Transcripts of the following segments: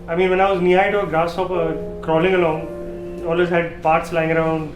I mean, when I was knee-high to a grasshopper crawling along, always had parts lying around,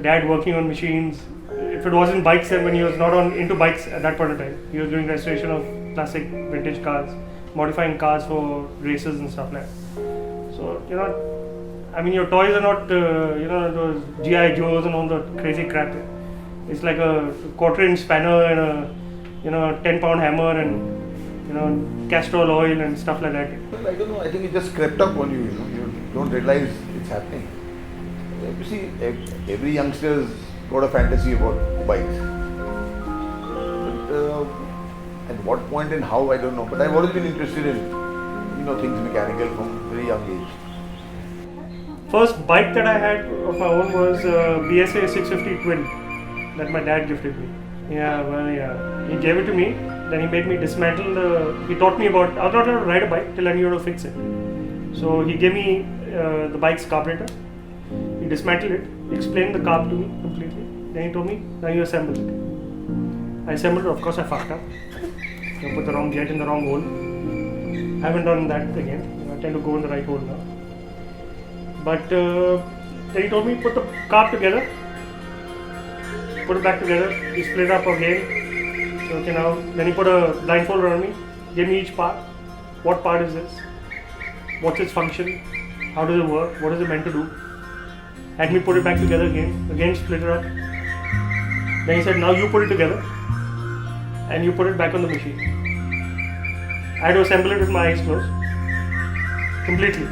dad working on machines. If it wasn't bikes, then when he was not into bikes at that point of time, he was doing restoration of classic vintage cars, modifying cars for races and stuff like that. So, I mean, your toys are not, those G.I. Joes and all the crazy crap. It's like a quarter-inch spanner and a 10-pound hammer and castor oil and stuff like that. Well, I don't know. I think it just crept up on you. You don't realize it's happening. You see, every youngster's got a fantasy about bikes. But, at what point and how, I don't know. But I've always been interested in, things mechanical from very young age. First bike that I had of my own was BSA 650 Twin that my dad gifted me. He gave it to me. Then he made me dismantle he taught me about, I was not allowed to ride a bike till I knew how to fix it. So he gave me the bike's carburetor. He dismantled it, explained the carb to me completely. Then he told me, now you assemble it. I assembled it, of course I fucked up. I put the wrong jet in the wrong hole. I haven't done that again. I tend to go in the right hole now. But then he told me, put the carb together, put it back together, he split it up again. So okay, now, then he put a blindfold around me, gave me each part. What part is this? What's its function? How does it work? What is it meant to do? Had me put it back together again split it up. Then he said, now you put it together and you put it back on the machine. I had to assemble it with my eyes closed, completely,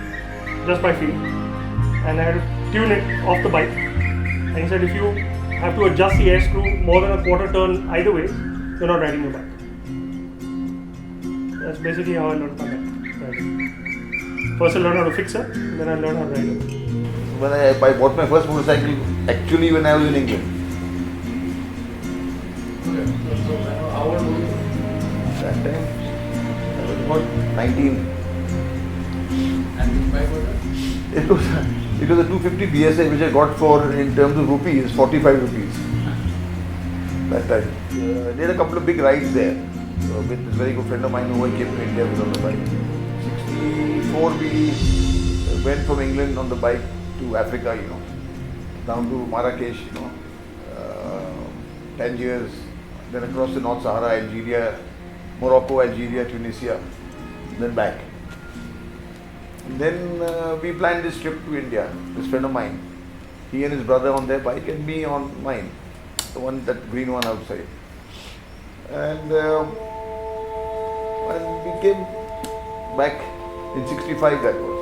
just by feel. And I had to tune it off the bike. And he said, if you have to adjust the air screw more than a quarter turn either way, you're not riding your bike. That's basically how I learned my riding. First I learned how to fix it, then I learned how to ride it. When I bought my first motorcycle, actually when I was in England. Okay. So how old were you? That time, I was about 19. And which bike was that? It was a 250 BSA which I got for, in terms of rupees, 45 rupees. That time. They had a couple of big rides there with this very good friend of mine who I came to India with on the bike. 64 we went from England on the bike to Africa, down to Marrakesh, 10 years, then across the North Sahara, Algeria, Morocco, Algeria, Tunisia, then back. And then we planned this trip to India, this friend of mine. He and his brother on their bike and me on mine, the one, that green one outside. And we came back in 65, that was.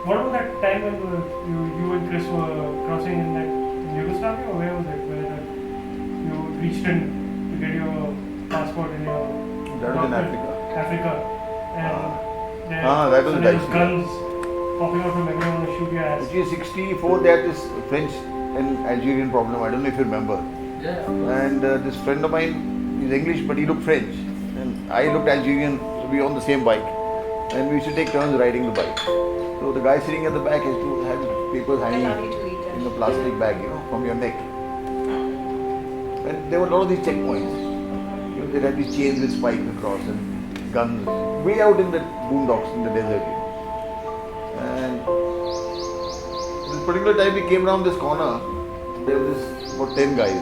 What about that time when you and Chris were crossing in Yugoslavia, or where was it? Where you reached in to get your passport and your That was in Africa. Africa. And that was there dicey. guns popping out from everyone to shoot your ass. Actually, 64, they had this French and Algerian problem. I don't know if you remember. Yeah. And this friend of mine is English, but he looked French. And I looked Algerian, so we were on the same bike. And we used to take turns riding the bike. So the guy sitting at the back has to have his papers hanging in a plastic bag, from your neck. And there were a lot of these checkpoints. They had these chains with spikes across and guns way out in the boondocks in the desert. And this particular time we came around this corner, there was about 10 guys.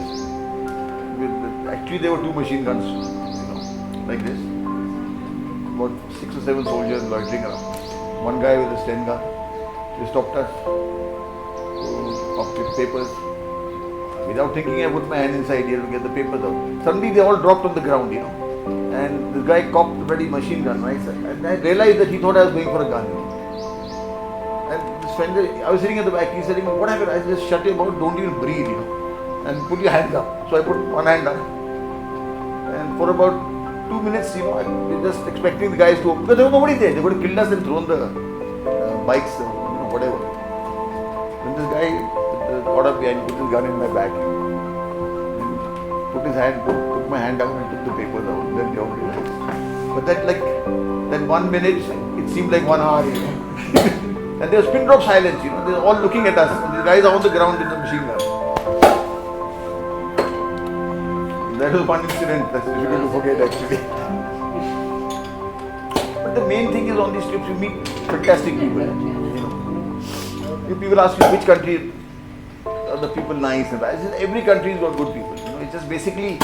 Actually, there were 2 machine guns, like this. About 6 or 7 soldiers loitering around. One guy with a Sten gun. They stopped us. Pocket papers. Without thinking, I put my hand inside here to get the papers out. Suddenly, they all dropped on the ground, And this guy cocked a bloody machine gun, right? And I realized that he thought I was going for a gun. And this friend, I was sitting at the back. He said, "What happened?" I just shut your mouth. Don't even breathe, and put your hand up. So I put one hand up. And for about 2 minutes, we were just expecting the guys to, because there was nobody there. They would have killed us and thrown the bikes, whatever. Then this guy got up behind, put his gun in my back, and put his hand, took my hand down and took the papers out. Then they all realized. But that 1 minute, it seemed like 1 hour, And there was pin drop silence, They're all looking at us. And the guys are on the ground with the machine gun. That was one incident that's difficult to forget, actually. But But the main thing is on these trips you meet fantastic people. You know, if people ask you which country are the people nice, and I said every country's got good people. You know, it's just basically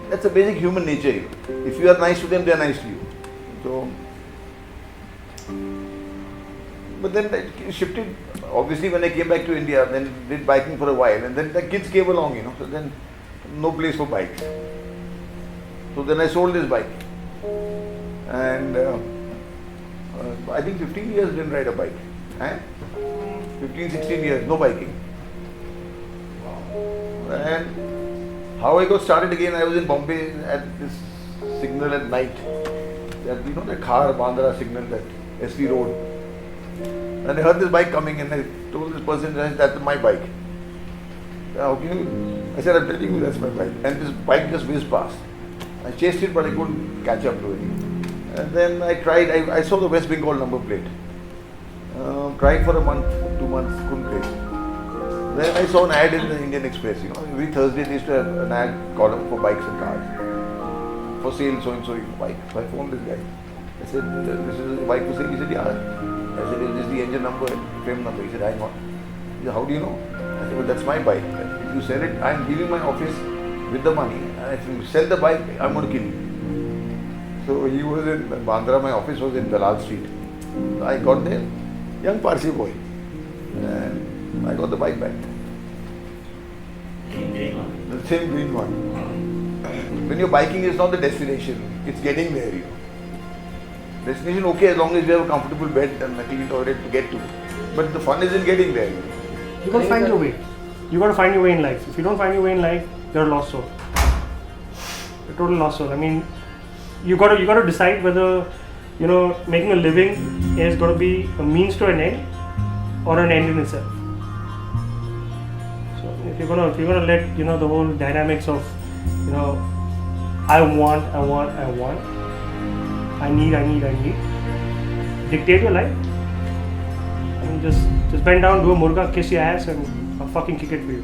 that's a basic human nature. You know. If you are nice to them, they are nice to you. So, but then it shifted. Obviously, when I came back to India, then did biking for a while, and then the kids came along. You know, so then no place for bikes. So then I sold this bike, and I think 15 years didn't ride a bike. 15, 16 years, no biking. And how I got started again, I was in Bombay at this signal at night. That, you know, the Khar Bandra signal, that SV road. And I heard this bike coming, and I told this person, that's my bike. How can you? I said, I'm telling you that's my bike. And this bike just whizzed past. I chased it, but I couldn't catch up to it. And then I tried, I saw the West Bengal number plate. Tried for a month, 2 months, couldn't place. Then I saw an ad in the Indian Express. You know, every Thursday they used to have an ad column for bikes and cars. For sale, so and so bike. So I phoned this guy. I said, this is a bike for sale. He said, yeah. I said, is this the engine number and frame number? He said, hang on. He said, how do you know? I said, well, that's my bike. If you sell it, I'm giving my office with the money. And if you sell the bike, I'm going to kill you. So he was in Bandra, my office was in Dalal Street. I got there, young Parsi boy. And I got the bike back. The same green one. When you're biking, it's not the destination, it's getting there, you know. Destination okay as long as you have a comfortable bed and a clean toilet to get to. But the fun is in getting there. You know. You got to find your way. You got to find your way in life. If you don't find your way in life, you're a lost soul. You're a total lost soul. I mean, you got to decide whether, you know, making a living is going to be a means to an end or an end in itself. So if you're gonna let, you know, the whole dynamics of, you know, I want, I need, dictate your life. I mean, just bend down, do a murga, kiss your ass, and I'll fucking kick it for you.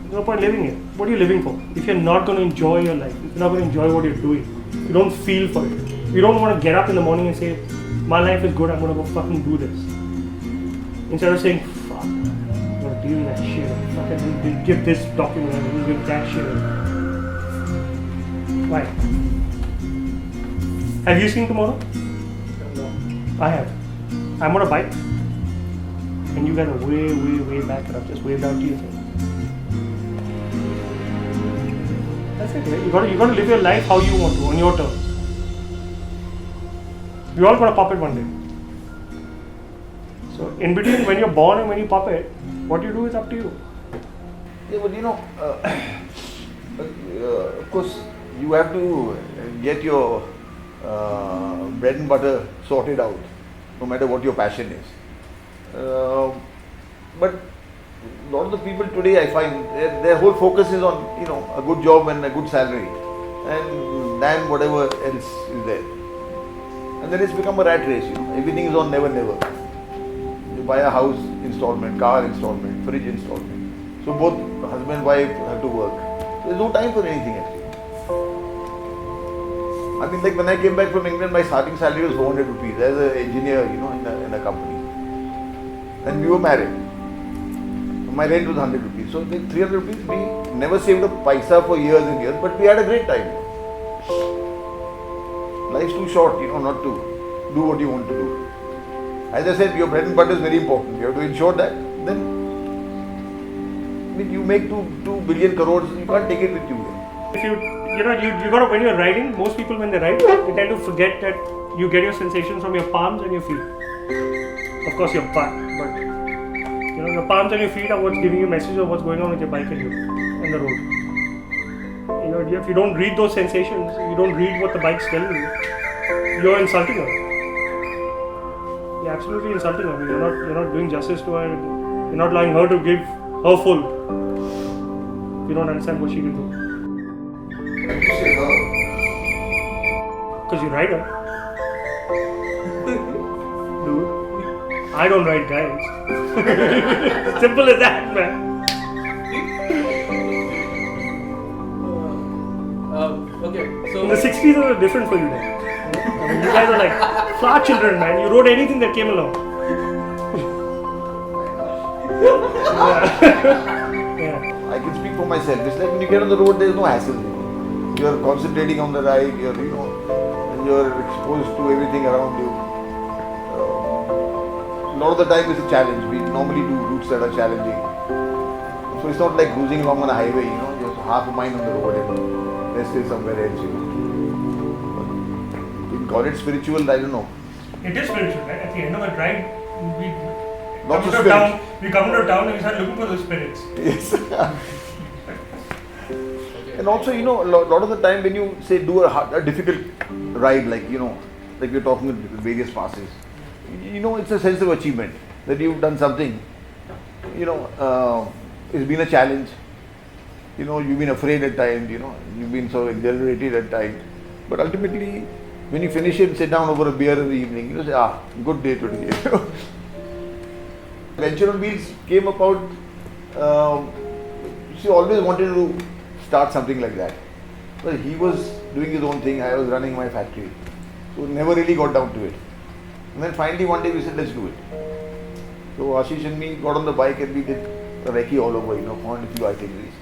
There's no point living it. What are you living for? If you're not going to enjoy your life, if you're not going to enjoy what you're doing, you don't feel for it. You don't want to get up in the morning and say, my life is good, I'm going to go fucking do this. Instead of saying, fuck, I'm going to deal with that shit. Fucking give this document, I'm going to give that shit. Why? Have you seen tomorrow? No. I have. I'm on a bike, and you guys are way back, and I've just waved out to you. That's it, right? You got to live your life how you want to, on your terms. We're all gonna pop it one day. So in between, when you're born and when you pop it, what you do is up to you. Yeah, but you know, of course, you have to get your bread and butter sorted out, no matter what your passion is. But a lot of the people today, I find, their whole focus is on, you know, a good job and a good salary, and damn whatever else is there. And then it's become a rat race, you know. Everything is on never. You buy a house installment, car installment, fridge installment. So both husband and wife have to work. There's no time for anything actually. I mean, like when I came back from England, my starting salary was 400 rupees as an engineer, you know, in a company. And we were married. My rent was 100 rupees. So like 300 rupees, we never saved a paisa for years and years, but we had a great time. Life's too short, you know, not to do what you want to do. As I said, your bread and butter is very important. You have to ensure that. Then, I mean, you make 2 billion crores, you can't take it with you. If you got to, when you're riding, most people when they ride, they tend to forget that you get your sensations from your palms and your feet. Of course, your butt, but you know, your palms and your feet are what's giving you a message of what's going on with your bike and you on the road. You know, if you don't read those sensations, you don't read what the bike's telling you, you're insulting her. You're absolutely insulting her. You're not doing justice to her. You're not allowing her to give her full. You don't understand what she can do. Why do you say her? Because you ride her. Dude, I don't ride guys. Simple as that, man. Okay, so In the 60s, it was different for you then. I mean, you guys are like far children, man. You rode anything that came along. Yeah. I can speak for myself. It's like when you get on the road, there is no hassle. You're concentrating on the ride. You're exposed to everything around you. A lot of the time it's a challenge. We normally do routes that are challenging. So it's not like cruising along on a highway. You're half a mile on the road and rest is somewhere else. But you call it spiritual, I don't know. It is spiritual, right? At the end of the ride, we Not come so to town. We come to town and we start looking for the spirits. Yes. And also, a lot of the time when you say do a difficult ride, like we're talking with various passes, it's a sense of achievement that you've done something. It's been a challenge. You've been afraid at times. You've been so exhilarated at times. But ultimately, when you finish it and sit down over a beer in the evening, you say, good day today. Venture on Wheels came about. She always wanted to start something like that. But he was doing his own thing. I was running my factory. So never really got down to it. And then finally one day we said, let's do it. So Ashish and me got on the bike and we did a recce all over, found a few itineraries.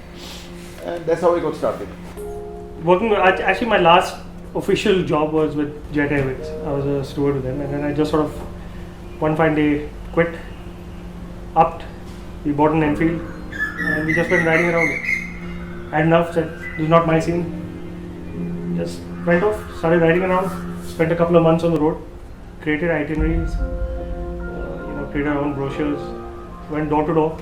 And that's how we got started. Actually, my last official job was with Jet Airways. I was a steward with them, and then I just sort of one fine day quit, upped. We bought an Enfield, and we just went riding around it. Had enough, said this is not my scene. Just went off, started riding around, spent a couple of months on the road, created itineraries, created our own brochures, went door to door.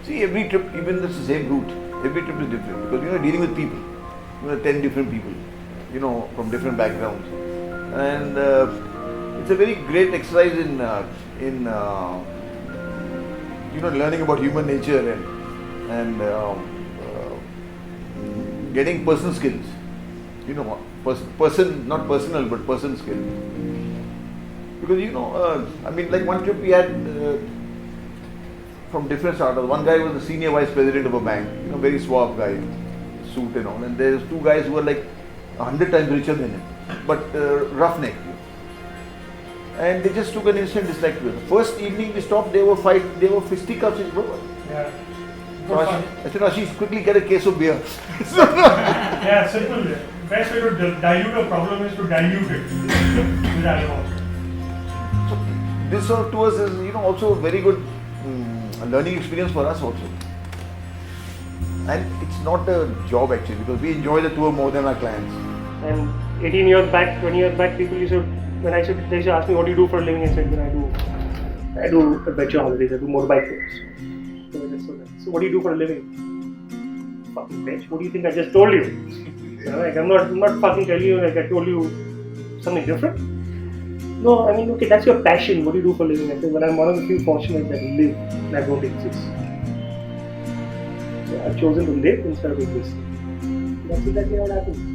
See, every trip, even if it's the same route, every trip is different because you're dealing with people. 10 different people, from different backgrounds, and it's a very great exercise in learning about human nature and getting person skills. Person not personal but person skills. Because like one trip we had from different starters. One guy was the senior vice president of a bank, very suave guy, suit and all, and there's two guys who were like 100 times richer than him, but roughneck. And they just took an instant dislike to him. First evening we stopped, they were fisticuffs, bro. Yeah. So I said, Ashish, quickly get a case of beer. Yeah, simple. Best way to dilute a problem is to dilute it with alcohol. So this sort of tours is, also a very good learning experience for us also. And it's not a job actually, because we enjoy the tour more than our clients. And 18 years back, 20 years back, people used to, they used to ask me, what do you do for a living? I said, I do adventure holidays, I do motorbike tours. So what do you do for a living? Fucking bitch, what do you think I just told you? I'm not fucking telling you like I told you something different. No, okay, that's your passion. What do you do for a living? I said, well, I'm one of the few fortunate that live that don't exist. So I've chosen to live instead of exist. That's exactly what happened.